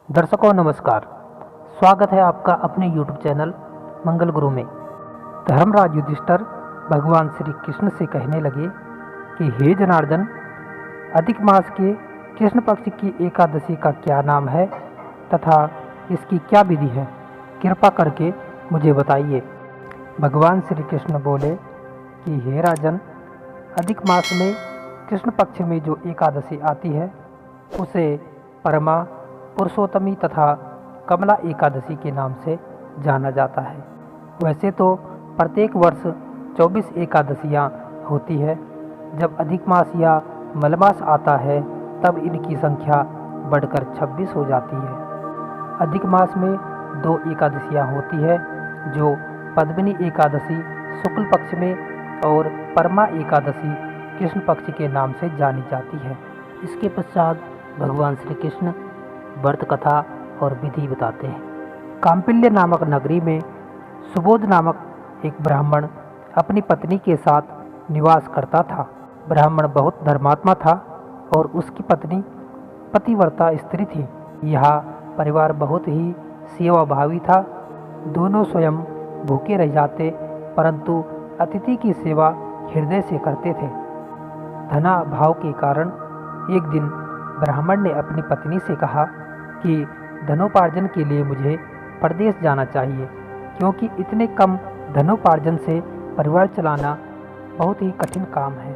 दर्शकों नमस्कार। स्वागत है आपका अपने YouTube चैनल मंगल गुरु में। धर्मराज युधिष्ठिर भगवान श्री कृष्ण से कहने लगे कि हे जनार्दन, अधिक मास के कृष्ण पक्ष की एकादशी का क्या नाम है तथा इसकी क्या विधि है, कृपा करके मुझे बताइए। भगवान श्री कृष्ण बोले कि हे राजन, अधिक मास में कृष्ण पक्ष में जो एकादशी आती है उसे परमा, पुरुषोत्तमी तथा कमला एकादशी के नाम से जाना जाता है। वैसे तो प्रत्येक वर्ष 24 एकादशियाँ होती है। जब अधिक मास या मलमास आता है तब इनकी संख्या बढ़कर 26 हो जाती है। अधिक मास में 2 एकादशियाँ होती है, जो पद्मिनी एकादशी शुक्ल पक्ष में और परमा एकादशी कृष्ण पक्ष के नाम से जानी जाती है। इसके पश्चात भगवान श्री कृष्ण व्रत कथा और विधि बताते हैं। काम्पिल्य नामक नगरी में सुबोध नामक एक ब्राह्मण अपनी पत्नी के साथ निवास करता था। ब्राह्मण बहुत धर्मात्मा था और उसकी पत्नी पतिव्रता स्त्री थी। यह परिवार बहुत ही सेवाभावी था। दोनों स्वयं भूखे रह जाते, परंतु अतिथि की सेवा हृदय से करते थे। धनाभाव के कारण एक दिन ब्राह्मण ने अपनी पत्नी से कहा कि धनोपार्जन के लिए मुझे परदेश जाना चाहिए, क्योंकि इतने कम धनोपार्जन से परिवार चलाना बहुत ही कठिन काम है।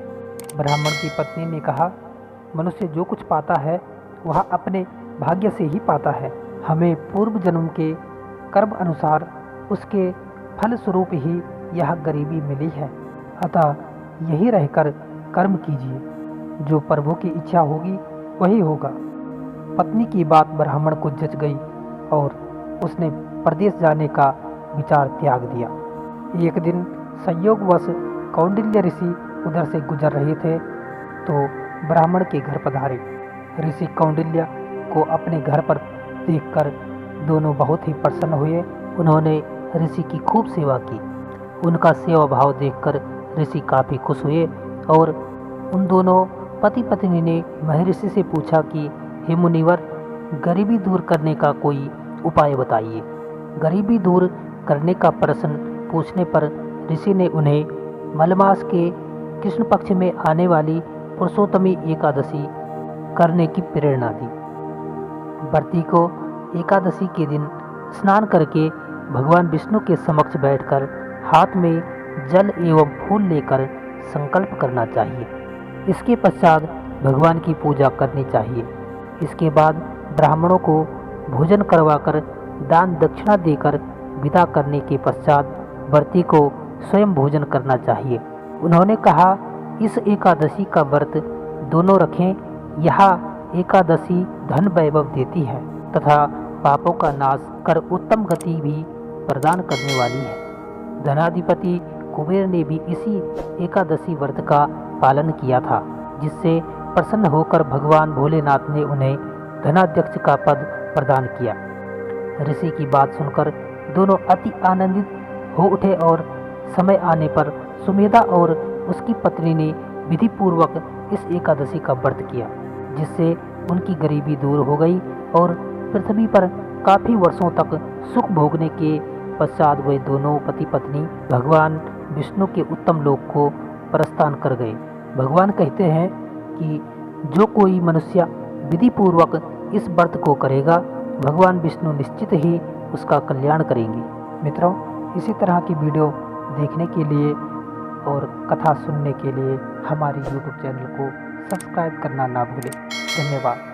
ब्राह्मण की पत्नी ने कहा, मनुष्य जो कुछ पाता है वह अपने भाग्य से ही पाता है। हमें पूर्व जन्म के कर्म अनुसार उसके फल स्वरूप ही यह गरीबी मिली है, अतः यही रहकर कर्म कीजिए, जो प्रभु की इच्छा होगी वही होगा। पत्नी की बात ब्राह्मण को जच गई और उसने प्रदेश जाने का विचार त्याग दिया। एक दिन संयोगवश कौंडिल्य ऋषि उधर से गुजर रहे थे तो ब्राह्मण के घर पधारे। ऋषि कौंडिल्य को अपने घर पर देखकर दोनों बहुत ही प्रसन्न हुए। उन्होंने ऋषि की खूब सेवा की। उनका सेवा भाव देखकर ऋषि काफ़ी खुश हुए और उन दोनों पति पत्नी ने महर्षि से पूछा कि हे मुनिवर, गरीबी दूर करने का कोई उपाय बताइए। गरीबी दूर करने का प्रश्न पूछने पर ऋषि ने उन्हें मलमास के कृष्ण पक्ष में आने वाली पुरुषोत्तमी एकादशी करने की प्रेरणा दी। व्रती को एकादशी के दिन स्नान करके भगवान विष्णु के समक्ष बैठकर हाथ में जल एवं फूल लेकर संकल्प करना चाहिए। इसके पश्चात भगवान की पूजा करनी चाहिए। इसके बाद ब्राह्मणों को भोजन करवाकर दान दक्षिणा देकर विदा करने के पश्चात व्रती को स्वयं भोजन करना चाहिए। उन्होंने कहा, इस एकादशी का व्रत दोनों रखें। यह एकादशी धन वैभव देती है तथा पापों का नाश कर उत्तम गति भी प्रदान करने वाली है। धनाधिपति कुबेर ने भी इसी एकादशी व्रत का पालन किया था, जिससे प्रसन्न होकर भगवान भोलेनाथ ने उन्हें धनाध्यक्ष का पद प्रदान किया। ऋषि की बात सुनकर दोनों अति आनंदित हो उठे और समय आने पर सुमेधा और उसकी पत्नी ने विधि पूर्वक इस एकादशी का व्रत किया, जिससे उनकी गरीबी दूर हो गई और पृथ्वी पर काफ़ी वर्षों तक सुख भोगने के पश्चात वे दोनों पति पत्नी भगवान विष्णु के उत्तम लोक को प्रस्थान कर गए। भगवान कहते हैं कि जो कोई मनुष्य विधि पूर्वक इस व्रत को करेगा, भगवान विष्णु निश्चित ही उसका कल्याण करेंगे। मित्रों, इसी तरह की वीडियो देखने के लिए और कथा सुनने के लिए हमारे YouTube चैनल को सब्सक्राइब करना ना भूलें। धन्यवाद।